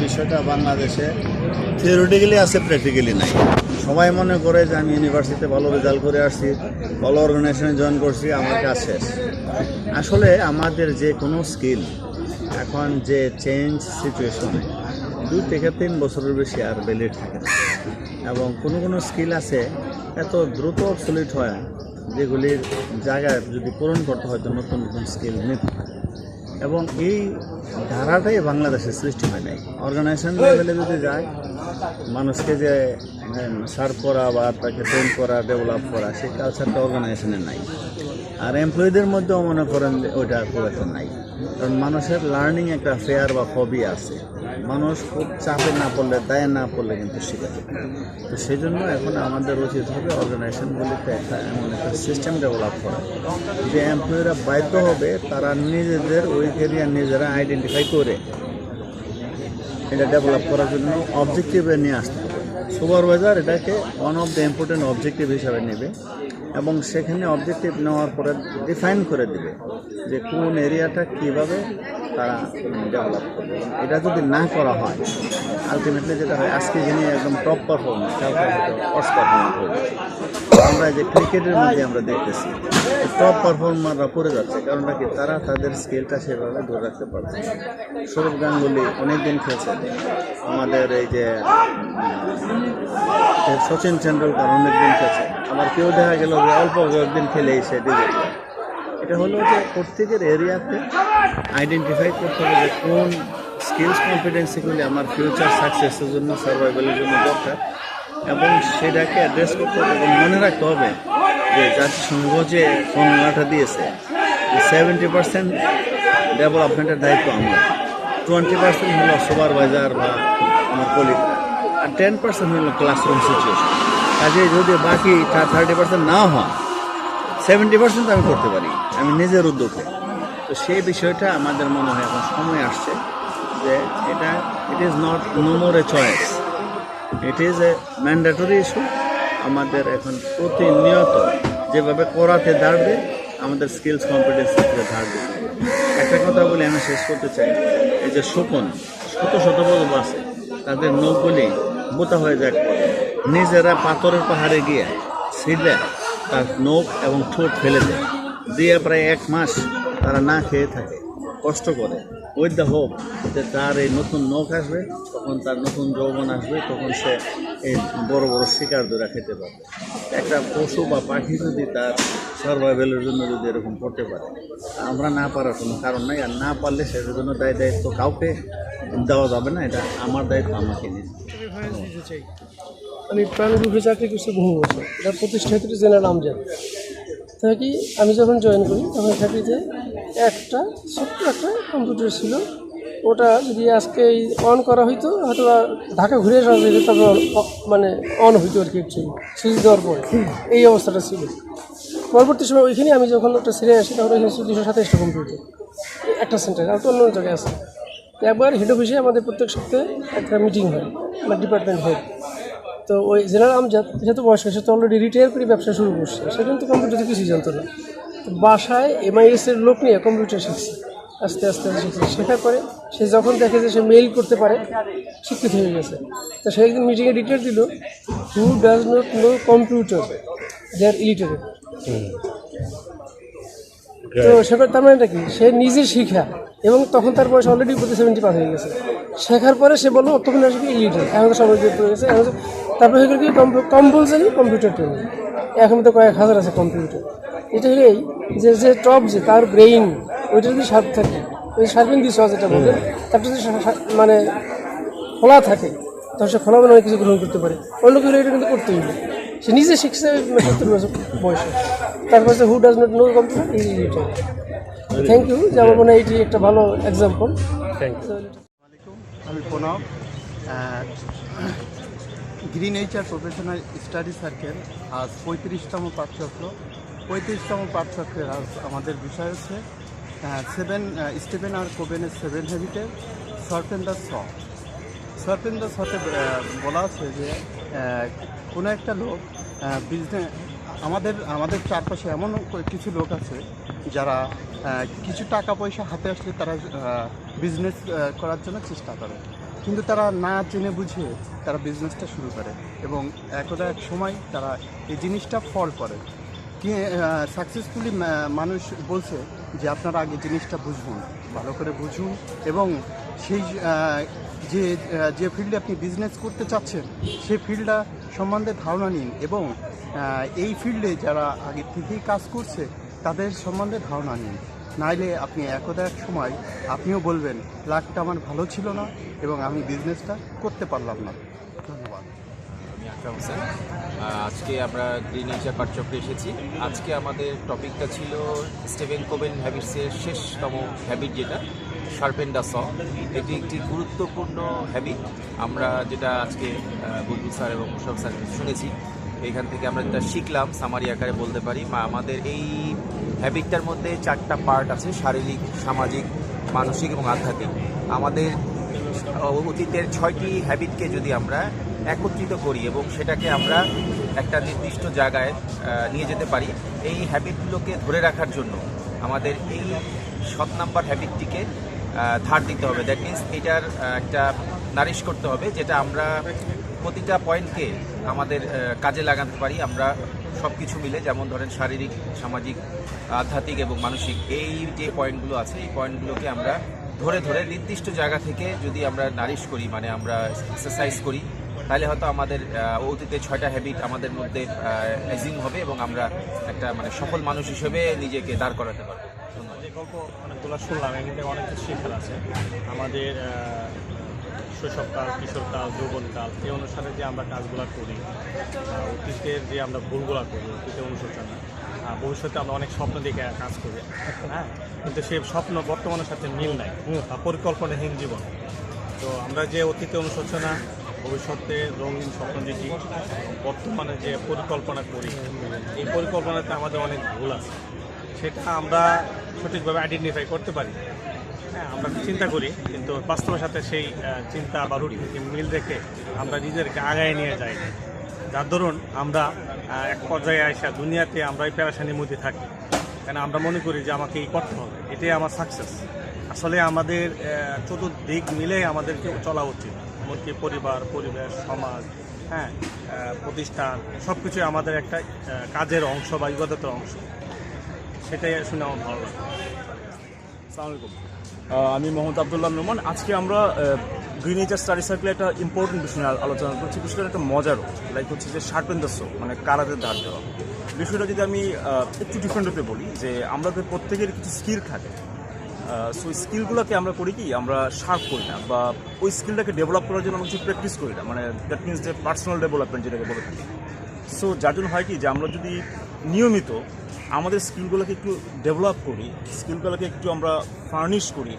বিষয়টা বাংলাদেশে থিওরিটিক্যালি আছে, প্র্যাকটিক্যালি নাই। সবাই মনে করে যে আমি ইউনিভার্সিটিতে ভালো রেজাল্ট করে আসছি, ভালো অর্গানাইজেশনে জয়েন করছি, আমার কাজ শেষ। আসলে আমাদের যে কোনো স্কিল এখন যে চেঞ্জ সিচুয়েশনে 2 থেকে 3 বছরের বেশি আর ভ্যালিড থাকে না, এবং কোনো স্কিল আছে এত দ্রুত অবসলিউট হয় যেগুলির জায়গায় যদি পূরণ করতে হয় তো নতুন নতুন স্কিল নিতে হয়। এবং এই ধারাটাই বাংলাদেশে সৃষ্টি হয় নাই। অর্গানাইজেশন লেভেলে যদি যায়, মানুষকে যে সার্ভ করা বা তাকে ট্রেন করা, ডেভেলপ করা, সেই কালচারটা অর্গানাইজেশনে নাই। আর এমপ্লয়ীদের মধ্যেও মনে করেন যে ওইটা খুব একটা নাই, কারণ মানুষের লার্নিং একটা ফেয়ার বা হবি আছে। মানুষ খুব চাপে না পড়লে, দায়ে না পড়লে কিন্তু শিখে যায়। তো সেই জন্য এখন আমাদের উচিত হবে অর্গানাইজেশনগুলিতে এমন একটা সিস্টেম ডেভেলপ করা যে এমপ্লয়িরা বাধ্য হবে তারা নিজেদের ওই এরিয়া নিজেরা আইডেন্টিফাই করে এটা ডেভেলপ করার জন্য অবজেক্টিভে নিয়ে আসতে হবে। সুপারভাইজার এটাকে one of the important objective হিসাবে নেবে, এবং সেখানে অবজেক্টিভ নেওয়ার পরে ডিফাইন করে দেবে যে কোন এরিয়াটা কীভাবে তারা ডেভেলপ করবে। এটা যদি না করা হয়, আলটিমেটলি যেটা হয়, আজকে যিনি একদম টপ পারফর্মার, কালকে হয়তো ওয়ার্স্ট পারফর্মার হয়ে যাচ্ছে। আমরা যে ক্রিকেটের মধ্যে আমরা দেখতেছি টপ পারফর্মাররা পড়ে যাচ্ছে, কারণটা কি, তারা তাদের স্কিলটা সেভাবে ধরে রাখতে পারছে। সৌরভ গাঙ্গুলি অনেকদিন খেলছেন, আমাদের এই যে সচিন তেন্ডুলকর অনেকদিন খেলছে, আবার কেউ দেখা গেল যে অল্প কয়েকদিন খেলেই সে ডিজেল। এটা হলো যে প্রত্যেকের এরিয়াতে আইডেন্টিফাই করতে হবে যে কোন স্কিলস কম্পিটেন্সিগুলি আমার ফিউচার সাকসেসের জন্য, সার্ভাইভালের জন্য দরকার, এবং সেটাকে অ্যাড্রেস করতে হবে। এবং মনে রাখতে হবে যে জাতিসংঘ যে ফর্মুলাটা দিয়েছে, 70% ডেভেলপমেন্টের দায়িত্ব আমরা, 20% হলো সুপারভাইজার বা আমার কলিগরা, আর 10% হলো ক্লাসরুম সিচুয়েশন। কাজে যদি বাকি 30% না হয়, 70% আমি করতে পারি আমি নিজের উদ্যোগে। তো সেই বিষয়টা আমাদের মনে হয় এখন সময় আসছে যে it is not no more a choice, it is a mandatory issue. আমাদের এখন প্রতিনিয়ত যেভাবে করাতে দাঁড়বে, আমাদের স্কিলস কম্পিটেন্স ধারবে। একটা কথা বলে আমি শেষ করতে চাই, এই যে শোকন শত বছর আছে, তাদের নৌকগুলি বোতা হয়ে যায়, নিজেরা পাথরের পাহাড়ে গিয়ে ছিঁড়ে তার নখ এবং ঠোঁট ফেলে দেয়, দিয়ে প্রায় 1 মাস তারা না খেয়ে থাকে, কষ্ট করে, উইথ দ্য হোপ যে তার এই নতুন নখ আসবে, তখন তার নতুন যৌবন আসবে, তখন সে এই বড় শিকার ধরে খেতে পারবে। একটা পশু বা পাখি যদি তার সার্ভাইভেলের জন্য যদি এরকম করতে পারে, আমরা না পারার কোনো কারণ নাই। আর না পারলে সেটার জন্য দায়িত্ব কাউকে দেওয়া যাবে না, এটা আমার দায়িত্ব, আমাকে নিতে চাই। আমি প্রাণ গ্রুপে চাকরি করছি বহু বছর, এটা প্রতিষ্ঠাত্রী জেনারেল আমজাদ থাকি। আমি যখন জয়েন করি তখন চাকরিতে ছোট্ট একটা কম্পিউটার ছিল, ওটা যদি আজকে অন করা হইতো হয়তো ঢাকা ঘুরে আসা যেত, তারপর মানে অন হইতো আর কি, অ্যাকচুয়ালি সুইচ দেওয়ার পরে এই অবস্থাটা ছিল। পরবর্তী সময় ওইখানে আমি যখন একটা ছেড়ে আসি তখন ওইখানে 227টা কম্পিউটার একটা সেন্টার, আর তো অন্য জায়গায় আছে। একবার হেড অফিসে আমাদের প্রত্যেক সপ্তাহে একটা মিটিং হয়, আমার ডিপার্টমেন্ট হেড। তো ওই জেনারেল আমজাদ যেহেতু বয়স হয়েছে, তো অলরেডি রিটায়ার করে ব্যবসা শুরু করছে, সে কিন্তু কম্পিউটারে কিছুই জানতো না। বাসায় MIS-এর লোক নিয়ে কম্পিউটার শিখছে, আস্তে আস্তে শিখছে। শেখার পরে সে যখন দেখে যে সে মেইল করতে পারে, শিক্ষিত হয়ে গেছে। তো সে একদিন মিটিংয়ে ডিক্লেয়ার দিল, who does not know computer they are illiterate. তো সেটা তার মানে কি, সে নিজে শিখা, এবং তখন তার বয়স অলরেডি 70+ হয়ে গেছে। শেখার পরে সে বললো তখন আসবে ইলিটারেট, এখন তো সবাই হয়ে গেছে। তারপরে হয়ে গেল কি কম্পালসারি কম্পিউটার ট্রেনিং, এখন তো কয়েক হাজার আছে কম্পিউটার। এটা হলেই যে টপ যে তার ব্রেইন, ওইটা যদি শার্প থাকে, ওই শার্পিং দিস যেটা বলে, তারপর যদি মানে খোলা থাকে, তখন সে খোলা মানে অনেক কিছু গ্রহণ করতে পারে। অন্য কিছু এটা কিন্তু করতেই হবে, সে নিজে শিখছে 70 বছর বয়সে। তারপর who does not know computer is illiterate. Thank you, যে আমার মনে হয় এটি একটা ভালো এক্সাম্পল। Thank you. আমি Pranab, green HR professional study circle আজ 35তম পাঠচক্র। 35তম পাঠচক্রের আজ আমাদের বিষয় হচ্ছে স্টিফেন আর কোবেনের 7 হ্যাবিটের sharpen the saw. Sharpen the শতে বলা আছে যে কোনো একটা লোক আমাদের চারপাশে এমন কিছু লোক আছে যারা কিছু টাকা পয়সা হাতে আসলে তারা বিজনেস করার জন্য চেষ্টা করে। কিন্তু তারা না জেনে বুঝে তারা বিজনেসটা শুরু করে এবং একদা এক সময় তারা এই জিনিসটা ফল করে। কি সাকসেসফুলি মানুষ বলছে যে আপনারা আগে জিনিসটা বুঝুন, ভালো করে বুঝুন এবং সেই যে যে ফিল্ডে আপনি বিজনেস করতে চাচ্ছেন সেই ফিল্ডটা সম্বন্ধে ধারণা নিন এবং এই ফিল্ডে যারা আগে থেকেই কাজ করছে তাদের সম্বন্ধে ধারণা নিন। নাইলে আপনি একদা এক সময় আপনিও বলবেন লাকটা আমার ভালো ছিল না এবং আমি বিজনেসটা করতে পারলাম না। ধন্যবাদ। আমি আকরাম হোসেন। আজকে আমরা গ্রিন নেচার পাঠচক্রে এসেছি। আজকে আমাদের টপিকটা ছিল স্টিভেন কোভেন হ্যাবিটসের শেষতম হ্যাবিট, যেটা শার্পেন দ্য স। এটি একটি গুরুত্বপূর্ণ হ্যাবিট। আমরা যেটা আজকে বুলবুল স্যার এবং মুশারফ স্যার শুনেছি, এখান থেকে আমরা যেটা শিখলাম সামারি আকারে বলতে পারি, আমাদের এই হ্যাবিটটার মধ্যে 4টা পার্ট আছে: শারীরিক, সামাজিক, মানসিক এবং আধ্যাত্মিক। আমাদের অতীতের 6টি হ্যাবিটকে যদি আমরা একত্রিত করি এবং সেটাকে আমরা একটা নির্দিষ্ট জায়গায় নিয়ে যেতে পারি, এই হ্যাবিটগুলোকে ধরে রাখার জন্য আমাদের এই 7 নাম্বার হ্যাবিটটিকে ধার দিতে হবে। দ্যাট মিনস এটার একটা নারিশ করতে হবে, যেটা আমরা প্রতিটা পয়েন্টকে আমাদের কাজে লাগাতে পারি আমরা সব কিছু মিলে। যেমন ধরেন শারীরিক, সামাজিক, আধ্যাত্মিক এবং মানসিক, এই যে পয়েন্টগুলো আছে এই পয়েন্টগুলোকে আমরা ধরে ধরে নির্দিষ্ট জায়গা থেকে যদি আমরা নারিশ করি, মানে আমরা এক্সারসাইজ করি, তাহলে হয়তো আমাদের অতীতে 6টা হ্যাবিট আমাদের মধ্যে অ্যাজিউম হবে এবং আমরা একটা মানে সফল মানুষ হিসেবে নিজেকে দাঁড় করাতে পারবো। যে গল্প অনেকগুলো শুনলাম, এখান থেকে অনেক কিছু শেখার আছে। আমাদের শৈশবকাল, কিশোরকাল, যৌবনকাল, এই অনুসারে যে আমরা কাজগুলো করি, অতীতের যে আমরা ভুলগুলো করি, অতীতের অনুশোচনা, ভবিষ্যতে আমরা অনেক স্বপ্ন দেখে কাজ করি, হ্যাঁ, কিন্তু সেই স্বপ্ন বর্তমানের সাথে মিল নাই, পরিকল্পনাহীন জীবন। তো আমরা যে অতীতে অনুশোচনা, ভবিষ্যতে রঙিন স্বপ্ন দেখি, বর্তমানে যে পরিকল্পনা করি, এই পরিকল্পনাতে আমাদের অনেক ভুল আছে। সেটা আমরা সঠিকভাবে আইডেন্টিফাই করতে পারি। হ্যাঁ, আমরা চিন্তা করি কিন্তু বাস্তবের সাথে সেই চিন্তা বা রুটিনকে মিল রেখে আমরা নিজেদেরকে আগায় নিয়ে যাই, যার দরুন আমরা এক পর্যায়ে আসা দুনিয়াতে আমরা এই পেরেশানির মধ্যে থাকি। কেন আমরা মনে করি যে আমাকে এই করতে হবে, এটাই আমার সাকসেস। আসলে আমাদের চতুর্দিক মিলে আমাদেরকে চলা উচিত, এমনকি পরিবার, পরিবেশ, সমাজ, হ্যাঁ, প্রতিষ্ঠান, সব কিছুই আমাদের একটা কাজের অংশ বা ইবাদতের অংশ। সেটাই শুনে আমার ভালো লাগে। আসসালামু আলাইকুম, আমি মোহাম্মদ আবদুল্লাহ নোমান। আজকে আমরা গ্রিন নেচার স্টাডি সার্কেলে একটা ইম্পর্টেন্ট বিষয় নিয়ে আলোচনা করছি। বিষয়টা একটা মজারও, লাইক হচ্ছে যে শার্পেন দ্য সো, মানে কারাতে ধার দেওয়া। বিষয়টা যদি আমি একটু ডিফারেন্ট হতে বলি, যে আমাদের প্রত্যেকের কিছু স্কিল থাকে। সো স্কিলগুলোকে আমরা করি কি, আমরা শার্প করি না, বা ওই স্কিলটাকে ডেভেলপ করার জন্য আমরা কিছু প্র্যাকটিস করি না, মানে দ্যাট মিনস যে পার্সোনাল ডেভেলপমেন্ট যেটাকে বলে থাকি। সো যার জন্য হয় কি, যে আমরা যদি নিয়মিত আমাদের স্কিলগুলোকে একটু ডেভেলপ করি, স্কিলগুলোকে একটু আমরা ফার্নিশ করি,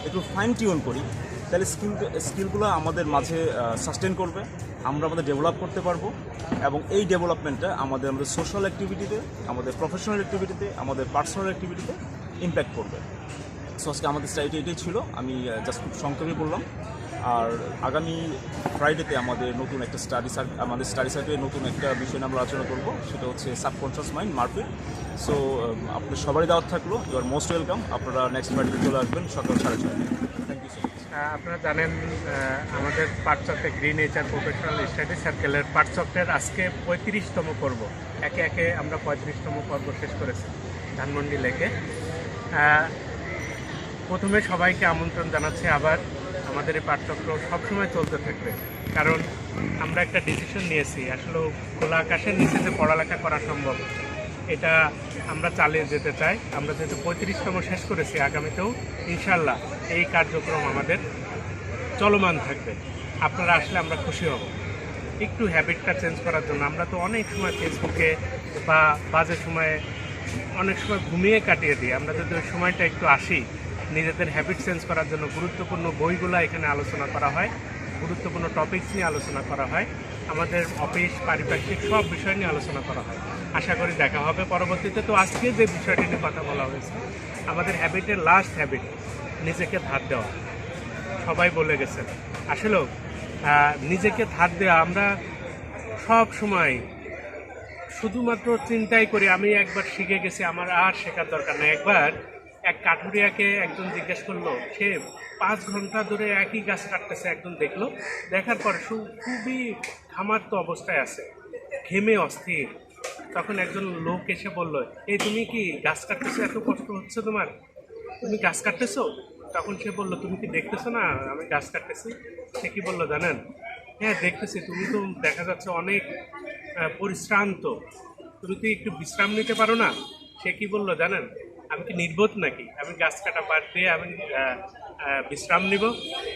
একটু ফাইন টিউন করি, তাহলে স্কিলগুলো আমাদের মাঝে সাস্টেন করবে, আমরা আমাদের ডেভেলপ করতে পারবো এবং এই ডেভেলপমেন্টটা আমাদের সোশ্যাল অ্যাক্টিভিটিতে, আমাদের প্রফেশনাল অ্যাক্টিভিটিতে, আমাদের পার্সোনাল অ্যাক্টিভিটিতে ইম্প্যাক্ট করবে। সো আজকে আমাদের স্টাডিটা এটাই ছিল, আমি জাস্ট খুব সংক্ষেপে বললাম। আর আগামী ফ্রাইডেতে আমাদের নতুন একটা আমাদের স্টাডি সার্কেলে নতুন একটা বিষয় নিয়ে আমরা আলোচনা করবো, সেটা হচ্ছে সাবকনশিয়াস মাইন্ড, মারপিট। সো আপনাদের সবারই দাওয়াত থাকলো, ইউ আর মোস্ট ওয়েলকাম। আপনারা নেক্সট ফ্রাইডেতে চলে আসবেন সকাল 6:30। Thank you so much. আপনারা জানেন আমাদের পাঠচক্রে গ্রিন নেচার প্রফেশনাল স্টাডি সার্কেলের পাঠচক্রের আজকে 35তম পর্ব। একে একে আমরা 35তম পর্ব শেষ করেছি ধানমন্ডি লেকে। প্রথমে সবাইকে আমন্ত্রণ জানাচ্ছি, আবার আমাদের এই পাঠচক্র সবসময় চলতে থাকবে, কারণ আমরা একটা ডিসিশন নিয়েছি, আসলে খোলা আকাশের নিচে যে পড়ালেখা করা সম্ভব এটা আমরা চালিয়ে যেতে চাই। আমরা যেহেতু 35তম শেষ করেছি, আগামীতেও ইনশাল্লাহ এই কার্যক্রম আমাদের চলমান থাকবে। আপনারা আসলে আমরা খুশি হব। একটু হ্যাবিটটা চেঞ্জ করার জন্য আমরা তো অনেক সময় ফেসবুকে বা বাজে সময়ে অনেক সময় ঘুমিয়ে কাটিয়ে দিই। আমরা যদি ওই সময়টা একটু আসি, নিজেদের হ্যাবিট চেঞ্জ করার জন্য গুরুত্বপূর্ণ বইগুলো এখানে আলোচনা করা হয়, গুরুত্বপূর্ণ টপিকস নিয়ে আলোচনা করা হয়, আমাদের অফিস, পারিপার্শ্বিক সব বিষয় নিয়ে আলোচনা করা হয়। আশা করি দেখা হবে পরবর্তীতে। তো আজকে যে বিষয়টি নিয়ে কথা বলা হয়েছে, আমাদের হ্যাবিটের লাস্ট হ্যাবিট নিজেকে ধার দেওয়া। সবাই বলে গেছেন, আসলেও নিজেকে ধার দেওয়া আমরা সব সময় শুধুমাত্র চিন্তাই করি আমি একবার শিখে গেছি, আমার আর শেখার দরকার নেই। একবার এক কাঠুরিয়াকে একজন জিজ্ঞেস করলো, সে 5 ঘন্টা ধরে একই গাছ কাটতেছে, একজন দেখলো, দেখার পর খুবই ঘামার্ত অবস্থায় আছে, ঘেমে অস্থির। তখন একজন লোক এসে বলল, এই তুমি কি গাছ কাটতেছো, এত কষ্ট হচ্ছে তোমার, তুমি গাছ কাটতেছো? তখন সে বলল, তুমি কি দেখতেছো না আমি গাছ কাটতেছি? সে কি বললো জানেন, হ্যাঁ দেখতেছি, তুমি তো দেখা যাচ্ছে অনেক পরিশ্রান্ত, তুমি তো একটু বিশ্রাম নিতে পারো না? সে কি বললো জানেন, আমি কি নির্বোধ নাকি, আমি গাছ কাটা বাদ দিয়ে আমি বিশ্রাম নিব?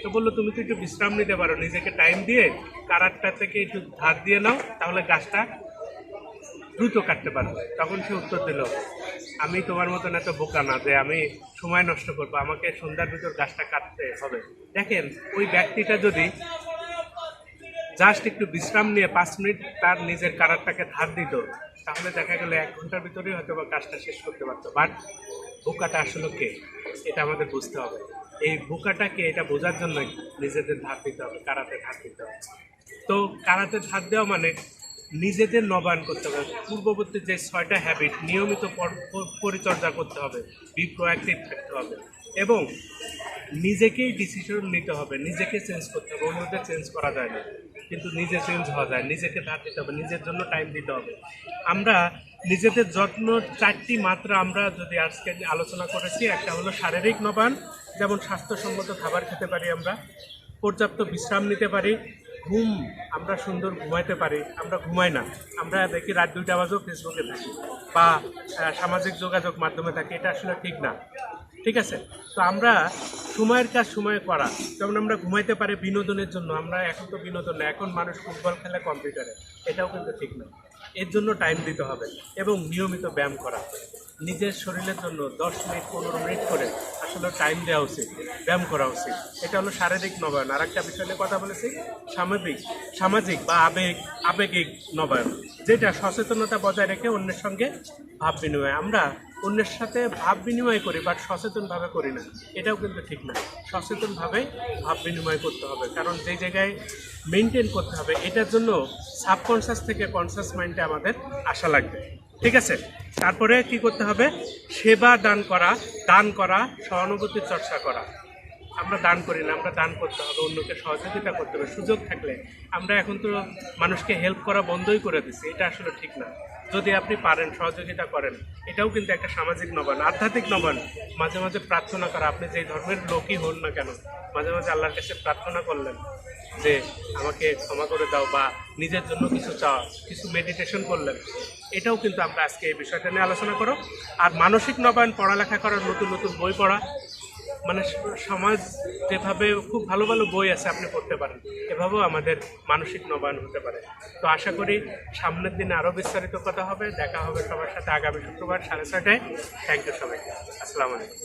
তো বললো, তুমি তো একটু বিশ্রাম নিতে পারো, নিজেকে টাইম দিয়ে কারারটা থেকে একটু ধার দিয়ে নাও, তাহলে গাছটা দ্রুত কাটতে পারবে। তখন সে উত্তর দিল, আমি তোমার মতন এত বোকা না যে আমি সময় নষ্ট করবো, আমাকে সন্ধ্যার ভিতর গাছটা কাটতে হবে। দেখেন, ওই ব্যক্তিটা যদি জাস্ট একটু বিশ্রাম নিয়ে 5 মিনিট তার নিজের কারারটাকে ধার দিত, তাহলে দেখা গেল 1 ঘন্টার ভিতরেই হয়তো বা কাজটা শেষ করতে পারতো। বাট বোকাটা আসলে কে, এটা আমাদের বুঝতে হবে। এই বোকাটাকে এটা বোঝার জন্য নিজেদের ধার দিতে হবে, কারাতে ধার দিতে হবে। তো কারাতে ধার দেওয়া মানে নিজেদের নবায়ন করতে হবে, পূর্ববর্তী যে 6টা হ্যাবিট নিয়মিত পরিচর্যা করতে হবে, বি প্রোঅ্যাক্টিভ থাকতে হবে এবং নিজেকেই ডিসিশন নিতে হবে, নিজেকে চেঞ্জ করতে হবে, অন্যদের চেঞ্জ করা যায় না, কিন্তু নিজে চেঞ্জ হওয়া যায়। নিজেকে ধার দিতে হবে, নিজের জন্য টাইম দিতে হবে। আমরা নিজেদের যত্ন 4টি মাত্রা আমরা যদি আজকে আলোচনা করেছি, একটা হলো শারীরিক নবায়ন, যেমন স্বাস্থ্যসম্মত খাবার খেতে পারি, আমরা পর্যাপ্ত বিশ্রাম নিতে পারি, ঘুম আমরা সুন্দর ঘুমাইতে পারি, আমরা ঘুমাই না, আমরা দেখি রাত 2টা বাজেও ফেসবুকে থাকি বা সামাজিক যোগাযোগ মাধ্যমে থাকি, এটা আসলে ঠিক না। ঠিক আছে, তো আমরা সময়ের কাজ সময়ে করা, যেমন আমরা ঘুমাইতে পারি বিনোদনের জন্য, আমরা এখন তো বিনোদন না, এখন মানুষ ফুটবল খেলে কম্পিউটারে, এটাও কিন্তু ঠিক না। এর জন্য টাইম দিতে হবে এবং নিয়মিত ব্যায়াম করা, নিজের শরীরের জন্য 10 মিনিট 15 মিনিট করে আসলে টাইম দেওয়া উচিত, ব্যায়াম করা উচিত। এটা হলো শারীরিক নবায়ন। আর একটা বিষয় নিয়ে কথা বলেছি, সামাজিক বা আবেগিক নবায়ন, যেটা সচেতনতা বজায় রেখে অন্যের সঙ্গে ভাব বিনিময়। আমরা অন্যের সাথে ভাব বিনিময় করি, বাট সচেতনভাবে করি না, এটাও কিন্তু ঠিক না। সচেতনভাবে ভাব বিনিময় করতে হবে, কারণ যে জায়গায় মেনটেন করতে হবে, এটার জন্য সাবকনসিয়াস থেকে কনসিয়াস মাইন্ডে আমাদের আসা লাগবে। ঠিক আছে, তারপরে কি করতে হবে, সেবা দান করা, সহানুভূতির চর্চা করা। আমরা দান করি না, আমরা দান করতে হবে, অন্যকে সহযোগিতা করতে হবে। সুযোগ থাকলে আমরা এখন তো মানুষকে হেল্প করা বন্ধই করে দিচ্ছি, এটা আসলে ঠিক না। যদি আপনি পারেন সহযোগিতা করেন, এটাও কিন্তু একটা সামাজিক নবায়ন। আধ্যাত্মিক নবায়ন, মাঝে মাঝে প্রার্থনা করা, আপনি যেই ধর্মের লোকই হন না কেন, মাঝে মাঝে আল্লাহর কাছে প্রার্থনা করলেন যে আমাকে ক্ষমা করে দাও, বা নিজের জন্য কিছু চাওয়া, কিছু মেডিটেশন করলেন, এটাও কিন্তু আমরা আজকে এই বিষয়টা নিয়ে আলোচনা করো। আর মানসিক নবায়ন, পড়ালেখা করার, নতুন নতুন বই পড়া, মানে সমাজ যেভাবে খুব ভালো ভালো বই আছে আপনি পড়তে পারেন, এভাবেও আমাদের মানসিক নবায়ন হতে পারে। তো আশা করি সামনের দিনে আরও বিস্তারিত কথা হবে, দেখা হবে সবার সাথে আগামী শুক্রবার 6:30টায়। থ্যাংক ইউ সবাইকে, আসসালামু আলাইকুম।